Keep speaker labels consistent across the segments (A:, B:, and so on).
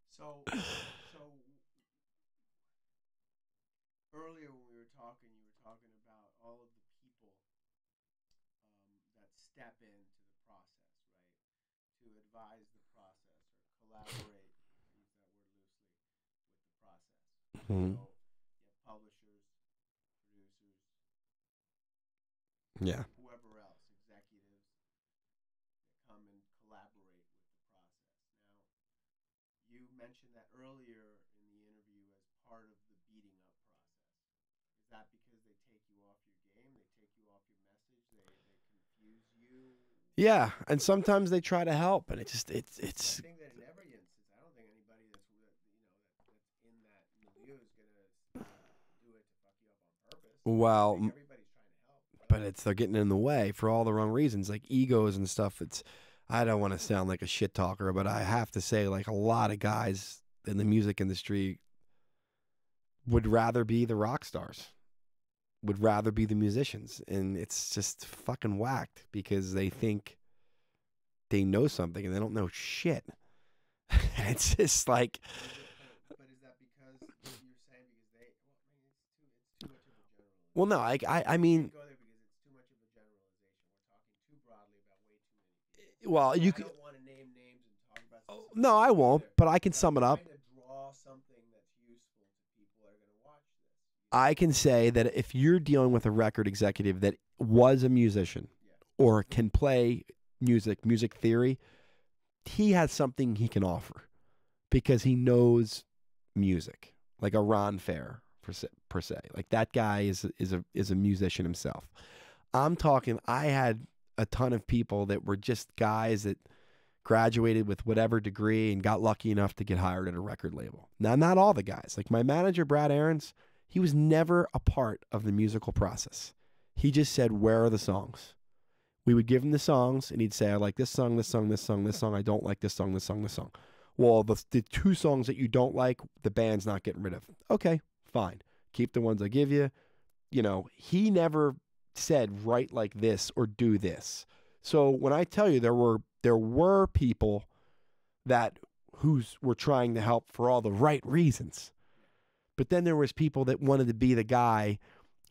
A: So, so earlier when we were talking, you were talking about all of the people that step into the process, right? To advise the process or collaborate, I use that word loosely, with the process.
B: Mhm.
A: So you have publishers, producers,
B: Yeah.
A: whoever else, executives that come and collaborate with the process. Now, you mentioned that earlier in the interview as part of the beating up process. Is that because they take you off your game? They take you off your message? They confuse you?
B: Yeah, and sometimes they try to help, and
A: I
B: it's
A: think that in every instance, I don't think anybody that's in that milieu is gonna do it to fuck you up on purpose. I
B: well,
A: think everybody's trying to help,
B: but
A: right?
B: it's they're getting in the way for all the wrong reasons, like egos and stuff. It's I don't want to sound like a shit talker, but I have to say, like a lot of guys in the music industry would rather be the rock stars, would rather be the musicians, and it's just fucking whacked because they think they know something and they don't know shit. And it's just like,
A: But is that because you're saying because they? Well, I mean, it's too much of a
B: well,
A: generalization.
B: no, I
A: We
B: mean,
A: can't go there because it's too much of a generalization. We're talking too broadly about way too many people,
B: well,
A: and
B: you
A: I
B: could,
A: don't want to name names and talk about specific
B: no, I
A: people
B: won't,
A: either.
B: but I can
A: But I'm
B: sum it up.
A: trying to draw something that's useful to people that are going to watch this.
B: I can say that if you're dealing with a record executive that was a musician
A: Yeah,
B: or can play music theory, he has something he can offer because he knows music, like a Ron Fair per se. Like that guy is a musician himself. I'm talking. I had a ton of people that were just guys that graduated with whatever degree and got lucky enough to get hired at a record label. Now, not all the guys. Like my manager, Brad Aarons, he was never a part of the musical process. He just said, "Where are the songs?" We would give him the songs, and he'd say, "I like this song, this song, this song, this song. I don't like this song, this song, this song." Well, the two songs that you don't like, the band's not getting rid of. Okay, fine. Keep the ones I give you. You know, he never said write like this or do this. So when I tell you there were people that who's were trying to help for all the right reasons. But then there was people that wanted to be the guy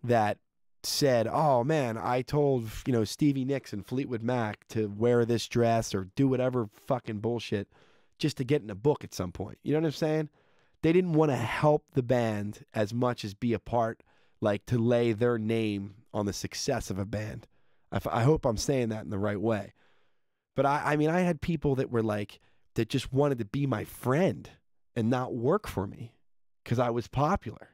B: that said, "Oh man, I told, Stevie Nicks and Fleetwood Mac to wear this dress or do whatever fucking bullshit just to get in a book at some point." You know what I'm saying? They didn't want to help the band as much as be a part, like to lay their name on the success of a band. I hope I'm saying that in the right way. But I mean, I had people that were like, that just wanted to be my friend and not work for me because I was popular.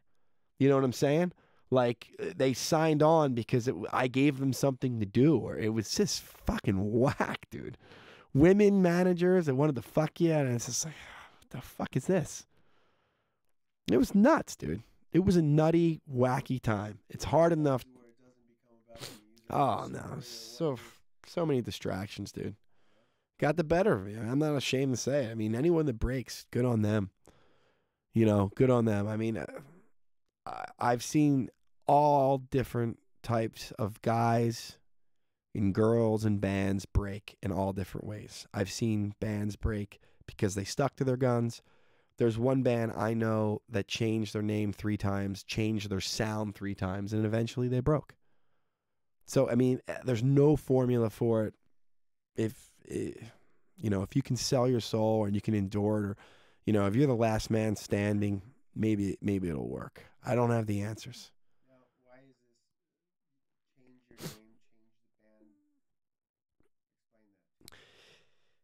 B: You know what I'm saying? Like they signed on because I gave them something to do, or it was just fucking whack, dude. Women managers that wanted to fuck you, and it's just like, what the fuck is this? It was nuts, dude. It was a nutty, wacky time. It's hard enough.
A: where it doesn't become about the music or the
B: Oh no,
A: story or
B: so
A: whatever.
B: so many distractions, dude. Got the better of me. I'm not ashamed to say it. I mean, anyone that breaks, good on them. Good on them. I mean, I've seen all different types of guys and girls and bands break in all different ways. I've seen bands break because they stuck to their guns. There's one band I know that changed their name 3 times, changed their sound 3 times, and eventually they broke. So, I mean, there's no formula for it. If you can sell your soul and you can endure it, or if you're the last man standing, maybe it'll work. I don't have the answers.
A: Now, why is this change your name, change the band? Explain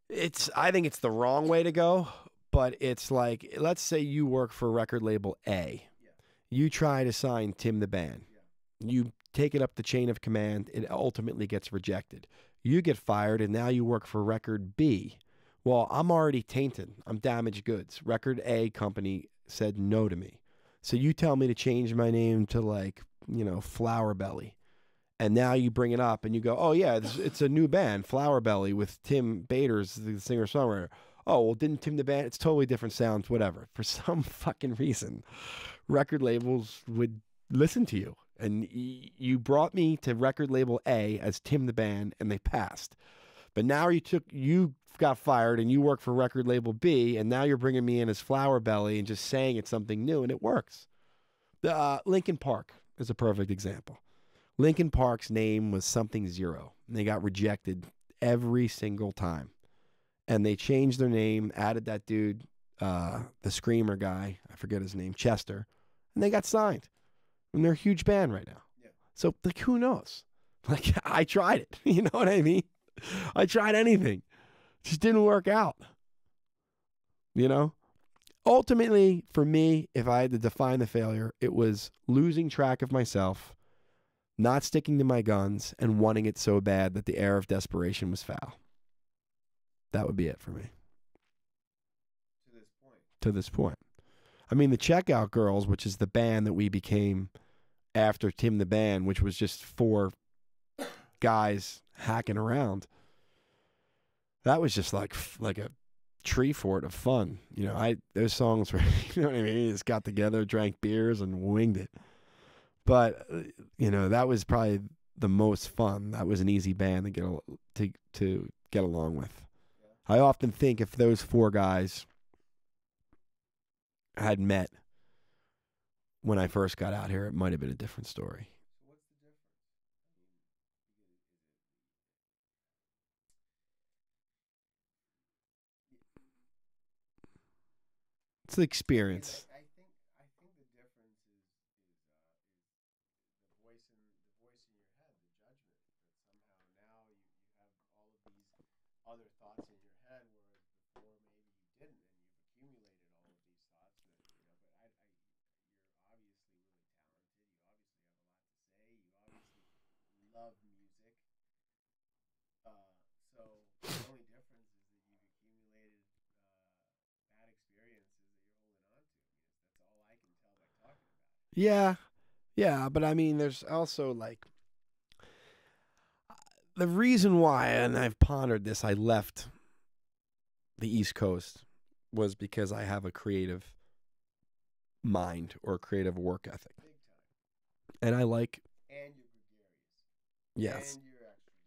A: that to me.
B: I think it's the wrong way to go, but it's like, let's say you work for record label A.
A: Yeah,
B: You try to sign Tim the Band.
A: yeah,
B: You take it up the chain of command, it ultimately gets rejected. You get fired, and now you work for record B. Well, I'm already tainted. I'm damaged goods. Record A company said no to me. So you tell me to change my name to, like, Flower Belly. And now you bring it up and you go, "Oh yeah, it's a new band, Flower Belly, with Tim Bader's the singer songwriter." Oh well, didn't Tim the Band? It's totally different sounds, whatever. For some fucking reason, record labels would listen to you, and you brought me to record label A as Tim the Band, and they passed. But now you got fired and you work for record label B, and now you're bringing me in as Flower Belly and just saying it's something new, and it works. Linkin Park is a perfect example. Linkin Park's name was something zero, and they got rejected every single time. And they changed their name, added that dude, the screamer guy, I forget his name, Chester, and they got signed. And they're a huge band right now.
A: Yeah.
B: So, like, who knows? Like, I tried it. You know what I mean? I tried anything. Just didn't work out. You know? Ultimately, for me, if I had to define the failure, it was losing track of myself, not sticking to my guns, and wanting it so bad that the air of desperation was foul. That would be it for me.
A: To this point.
B: To this point. I mean, the Checkout Girls, which is the band that we became after Tim the Band, which was just 4 guys hacking around. That was just like a tree fort of fun. You know, those songs were, you know what I mean? You just got together, drank beers, and winged it. But, you know, that was probably the most fun. That was an easy band to get along with. Yeah. I often think if those 4 guys had met when I first got out here, it might have been a different story.
A: So what's the difference?
B: It's the experience.
A: I think the difference is the voice in your head, the judgment. That somehow now you have all of these other thoughts in your head, whereas before maybe you didn't, and you've accumulated all of these thoughts that, you know. But you're obviously really talented. You obviously have a lot to say. You obviously love music. So the only difference is that you've accumulated bad experiences that you're holding on to. I mean, that's all I can tell by talking about it.
B: Yeah. Yeah, but I mean, there's also like the reason why, and I've pondered this, I left the East Coast was because I have a creative mind or creative work ethic.
A: Big time.
B: And I like...
A: And you're gregarious.
B: Yes.
A: And you're extroverted.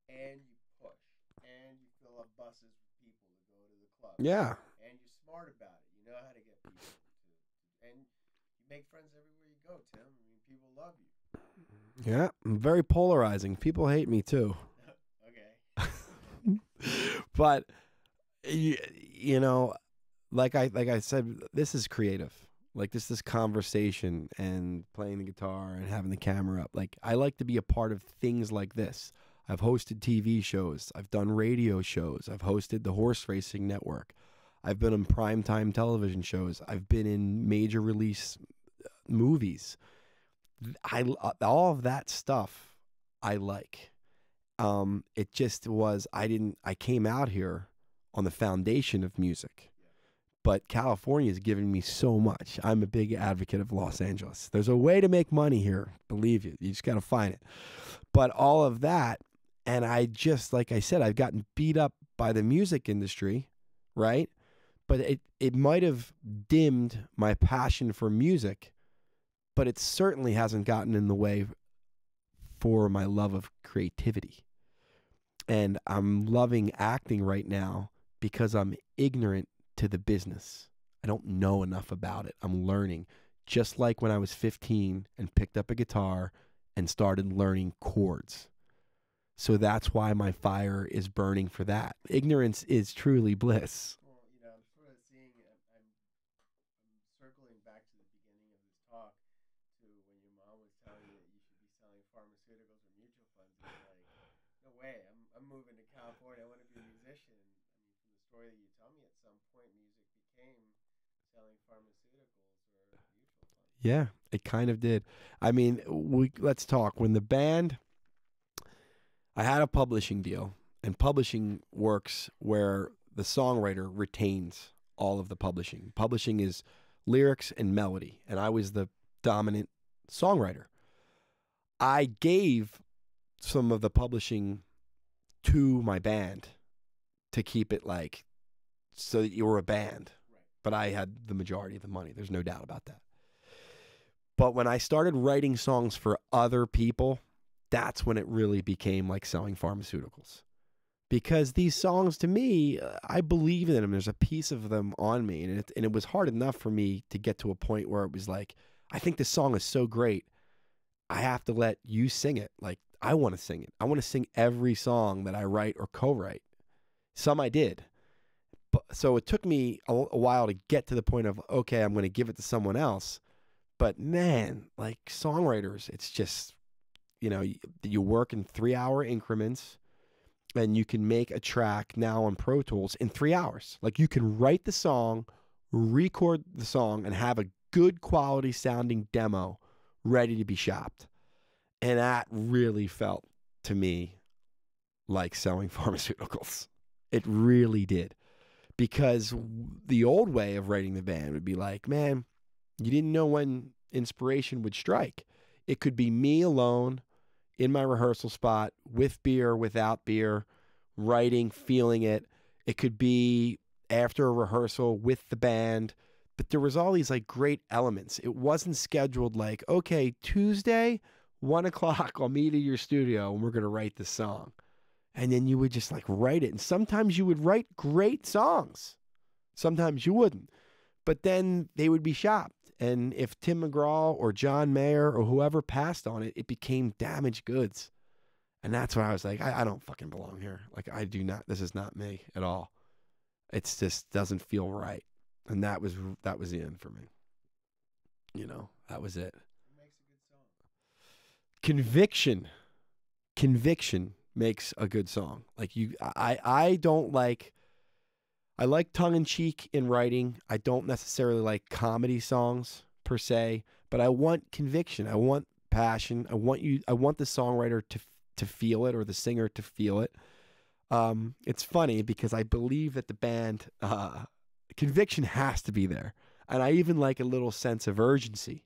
A: And you push. And you fill up buses with people to go to the club.
B: Yeah.
A: And you're smart about it. You know how to get people to... And you make friends everywhere you go, Tim. I mean, people love you.
B: Yeah, I'm very polarizing. People hate me too.
A: Okay.
B: But you know, like I said, this is creative. Like this conversation and playing the guitar and having the camera up. Like I like to be a part of things like this. I've hosted TV shows. I've done radio shows. I've hosted the Horse Racing Network. I've been on primetime television shows. I've been in major release movies. All of that stuff I like. It just was, I came out here on the foundation of music, but California has given me so much. I'm a big advocate of Los Angeles. There's a way to make money here. Believe you just got to find it. But all of that, and I just, like I said, I've gotten beat up by the music industry, right? But it might have dimmed my passion for music, but it certainly hasn't gotten in the way for my love of creativity. And I'm loving acting right now because I'm ignorant to the business. I don't know enough about it. I'm learning. Just like when I was 15 and picked up a guitar and started learning chords. So that's why my fire is burning for that. Ignorance is truly bliss.
A: Well, you know, I'm sort of seeing, I'm circling back to the beginning of this talk to when your mom was telling you that you should be selling pharmaceuticals or mutual funds. And you're like, no way, I'm moving to California. I want to be a musician. I mean, from the story that you tell me, at some point music became selling pharmaceuticals or mutual funds.
B: Yeah, it kind of did. I mean, let's talk. When the band, I had a publishing deal, and publishing works where the songwriter retains all of the publishing. Publishing is lyrics and melody, and I was the dominant songwriter. I gave some of the publishing to my band to keep it like so that you were a band.
A: Right.
B: But I had the majority of the money. There's no doubt about that. But when I started writing songs for other people, that's when it really became like selling pharmaceuticals. because these songs to me, I believe in them. There's a piece of them on me, and it was hard enough for me to get to a point where it was like, I think this song is so great, I have to let you sing it. Like, I want to sing it. I want to sing every song that I write or co-write. Some I did. But, so it took me a while to get to the point of, okay, I'm going to give it to someone else. But man, like songwriters, it's just, you work in 3-hour increments, and you can make a track now on Pro Tools in 3 hours. Like, you can write the song, record the song, and have a good quality sounding demo ready to be shopped. And that really felt to me like selling pharmaceuticals. It really did. Because the old way of writing the band would be like, man, you didn't know when inspiration would strike. It could be me alone in my rehearsal spot with beer, without beer, writing, feeling it. It could be after a rehearsal with the band. But there was all these like great elements. It wasn't scheduled like, okay, Tuesday, 1 o'clock, I'll meet at your studio and we're going to write this song. And then you would just like write it. And sometimes you would write great songs. Sometimes you wouldn't. But then they would be shopped. And if Tim McGraw or John Mayer or whoever passed on it, it became damaged goods. And that's why I was like, I don't fucking belong here. Like, I do not, this is not me at all. It just doesn't feel right. And that was the end for me. That was it.
A: What makes a good song?
B: Conviction makes a good song. Like I don't like, I like tongue-in-cheek in writing. I don't necessarily like comedy songs per se, but I want conviction. I want passion. I want the songwriter to feel it, or the singer to feel it. It's funny because I believe that the band, conviction has to be there. And I even like a little sense of urgency.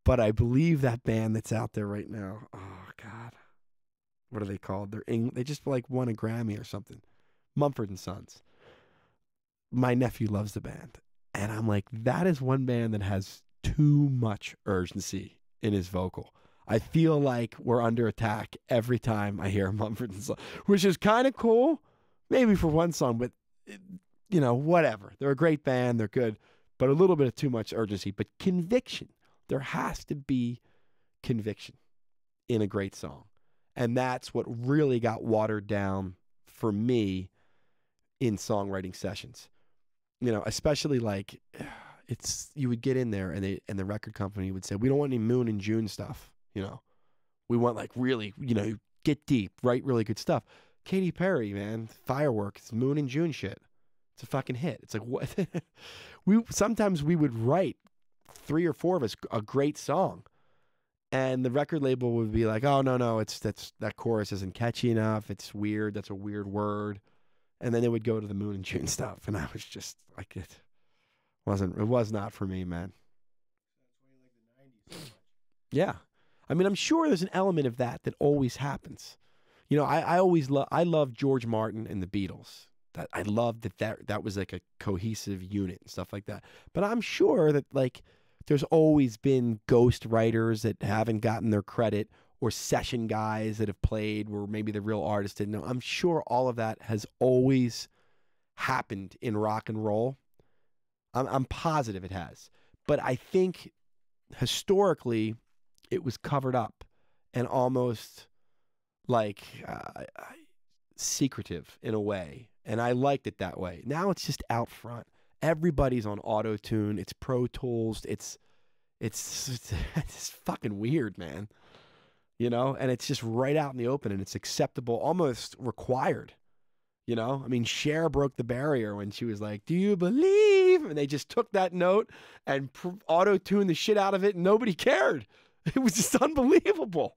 B: But I believe that band that's out there right now, oh God, what are they called? They just like won a Grammy or something. Mumford & Sons. My nephew loves the band. And I'm like, that is one band that has too much urgency in his vocal. I feel like we're under attack every time I hear Mumford & Sons, which is kind of cool, maybe for one song, but whatever. They're a great band. They're good, but a little bit of too much urgency. But conviction, there has to be conviction in a great song. And that's what really got watered down for me in songwriting sessions. Especially like you would get in there and the record company would say, we don't want any Moon and June stuff. We want like really, get deep, write really good stuff. Katy Perry, man, Fireworks, Moon and June shit. It's a fucking hit. It's like, what? Sometimes we would write 3 or 4 of us a great song, and the record label would be like, oh no, that chorus isn't catchy enough. It's weird. That's a weird word. And then it would go to the Moon and June stuff, and I was just like, it was not for me, man.
A: That's why you like the 90s so much.
B: Yeah. I mean, I'm sure there's an element of that always happens. I love George Martin and the Beatles. That I loved that was like a cohesive unit and stuff like that. But I'm sure that like there's always been ghost writers that haven't gotten their credit, or session guys that have played where maybe the real artist didn't know. I'm sure all of that has always happened in rock and roll. I'm positive it has. But I think historically it was covered up and almost like secretive in a way. And I liked it that way. Now it's just out front. Everybody's on auto-tune. It's Pro Tools. It's fucking weird, man. And it's just right out in the open, and it's acceptable, almost required. I mean, Cher broke the barrier when she was like, do you believe? And they just took that note and auto-tuned the shit out of it, and nobody cared. It was just unbelievable.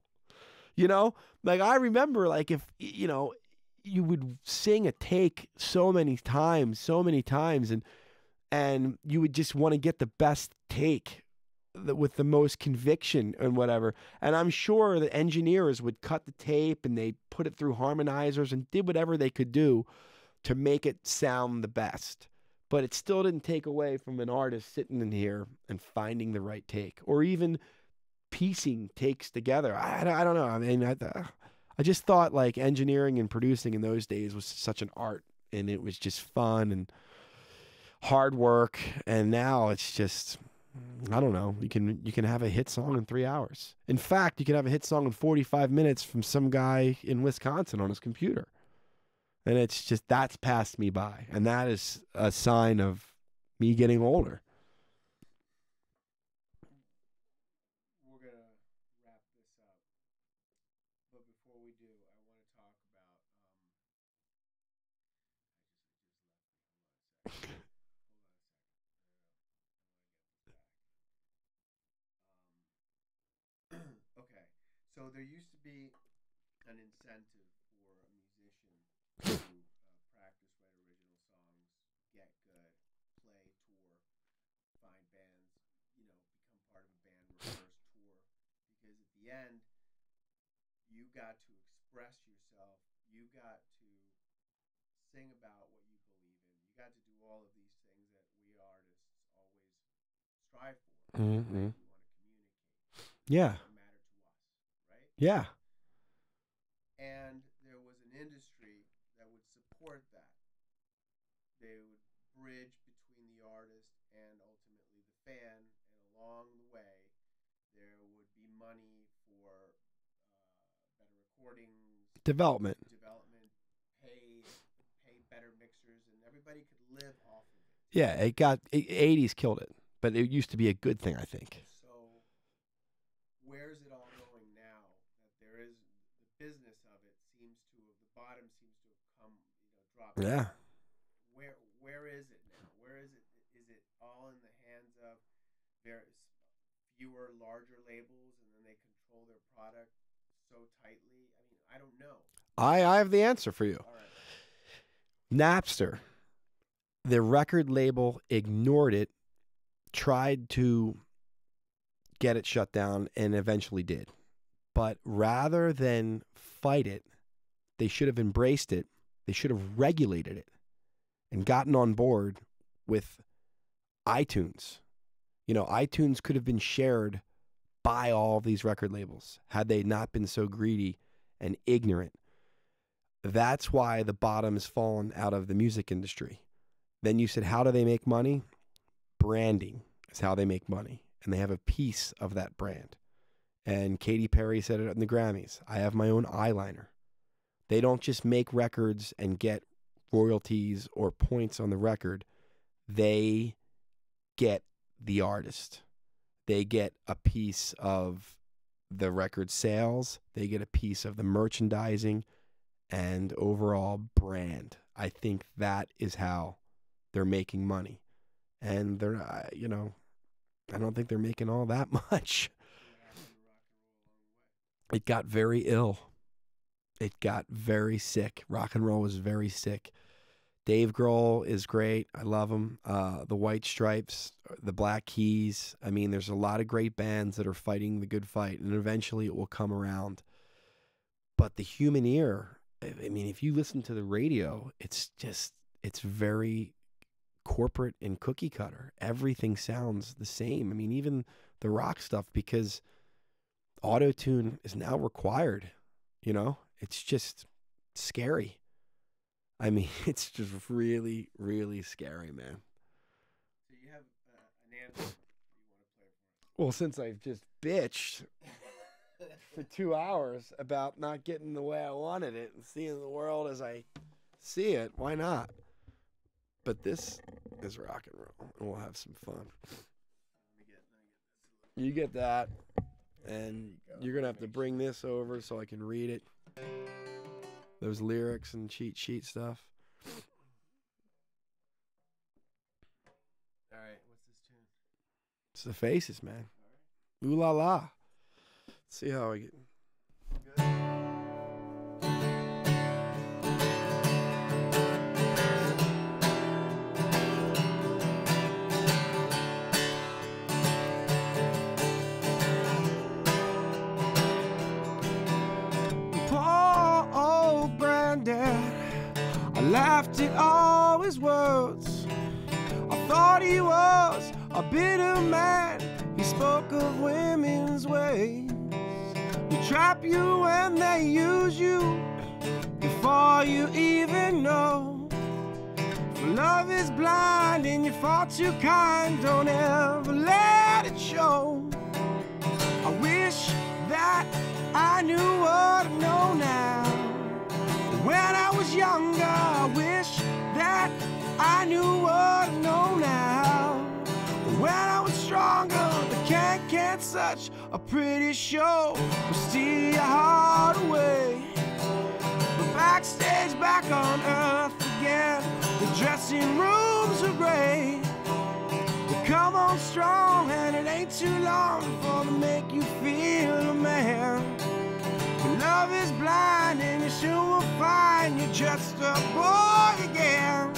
B: Like I remember, like if, you would sing a take so many times, and you would just want to get the best take with the most conviction and whatever. And I'm sure the engineers would cut the tape and they put it through harmonizers and did whatever they could do to make it sound the best. But it still didn't take away from an artist sitting in here and finding the right take, or even piecing takes together. I don't know. I mean, I just thought like engineering and producing in those days was such an art, and it was just fun and hard work. And now it's just, I don't know. You can have a hit song in 3 hours. In fact, you can have a hit song in 45 minutes from some guy in Wisconsin on his computer. And it's just, that's passed me by. And that is a sign of me getting older.
A: We're going to wrap this up. But before we do, I want to talk about, I just left me. Hold on a second. Okay, so there used to be an incentive for a musician to practice, write original songs, get good, play, tour, find bands, become part of a band, rehearse, tour. Because at the end, you got to express yourself. You got to sing about what you believe in. You got to do all of these things that we artists always strive for.
B: Mm-hmm.
A: Right? We want to communicate.
B: Yeah.
A: Matter to us, right?
B: Yeah.
A: And there was an industry that would support that. They would bridge between the artist and ultimately the fan, and along the way, there would be money for better recordings,
B: Development,
A: pay better mixers, and everybody could live off of it.
B: Yeah, 80s killed it, but it used to be a good thing, I think.
A: So where's it all going now? That there is the business of it seems to have, the bottom seems to have come, dropped.
B: Yeah.
A: Where is it now? Where is it? Is it all in the hands of fewer, larger labels, and then they control their product so tightly? I mean, I don't know.
B: I have the answer for you.
A: All right.
B: Napster, the record label ignored it, tried to get it shut down, and eventually did. But rather than fight it, they should have embraced it. They should have regulated it and gotten on board with iTunes. iTunes could have been shared by all of these record labels had they not been so greedy and ignorant. That's why the bottom has fallen out of the music industry. Then you said, how do they make money? Branding is how they make money. And they have a piece of that brand. And Katy Perry said it in the Grammys. I have my own eyeliner. They don't just make records and get royalties or points on the record. They get the artist. They get a piece of the record sales. They get a piece of the merchandising and overall brand. I think that is how they're making money. And they're, I don't think they're making all that much. It got very ill. It got very sick. Rock and roll was very sick. Dave Grohl is great. I love him. The White Stripes, the Black Keys. I mean, there's a lot of great bands that are fighting the good fight, and eventually it will come around. But the human ear, I mean, if you listen to the radio, it's very corporate and cookie cutter. Everything sounds the same. I mean, even the rock stuff, because auto-tune is now required. It's just scary. I mean, it's just really, really scary, man.
A: So you have an answer you want to play for us?
B: Well, since I've just bitched for 2 hours about not getting the way I wanted it and seeing the world as I see it, why not? But this is rock and roll, and we'll have some fun. You get that, and you're going to have to bring this over so I can read it. Those lyrics and cheat sheet stuff.
A: All right, what's this tune?
B: It's the Faces, man. Ooh la la. Let's see how I get.
A: Good.
B: I laughed at all his words. I thought he was a bitter man. He spoke of women's ways. We
C: trap you when they use you before you even know. For love is blind and you're far too kind. Don't ever let it show. I wish that I knew what I know now. When I was younger, I wish that I knew what I know now. When I was stronger, the can't such a pretty show will steal your heart away. But backstage, back on earth again, the dressing rooms are gray. But come on strong, and it ain't too long before they make you feel a man. But love is blind, and you soon will find you're just a boy again.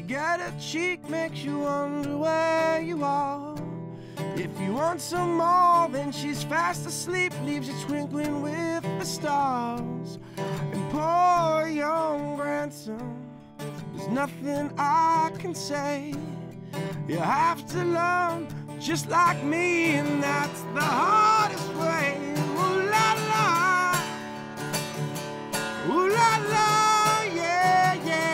C: Get a cheek makes you wonder where you are. If you want some more, then she's fast asleep, leaves you twinkling with the stars. And poor young grandson, there's nothing I can say. You have to learn just like me, and that's the hardest way. Ooh la la, ooh la la, yeah, yeah.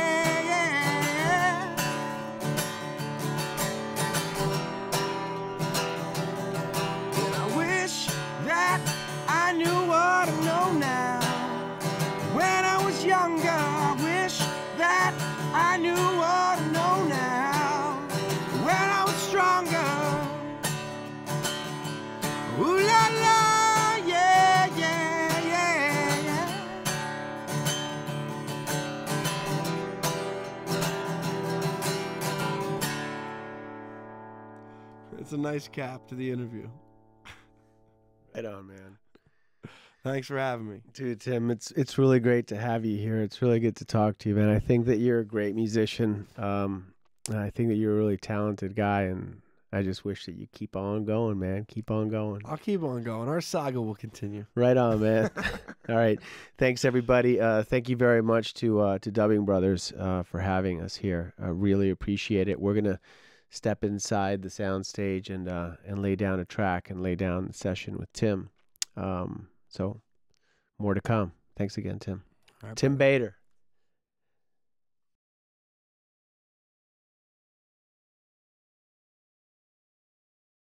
C: I knew what I know now. When I was younger, I wish that I knew what I know now. When I was stronger, ooh la la, yeah, yeah, yeah, yeah. It's a nice cap to the interview.
A: Right on, man.
B: Thanks for having me.
C: Dude, Tim, it's really great to have you here. It's really good to talk to you, man. I think that you're a great musician. And I think that you're a really talented guy, and I just wish that you keep on going, man. Keep on going.
B: I'll keep on going. Our saga will continue.
C: Right on, man. All right. Thanks, everybody. Thank you very much to Dubbing Brothers for having us here. I really appreciate it. We're going to step inside the sound stage and lay down a track and lay down the session with Tim. So more to come. Thanks again, Tim.
B: Right,
C: Tim Bader.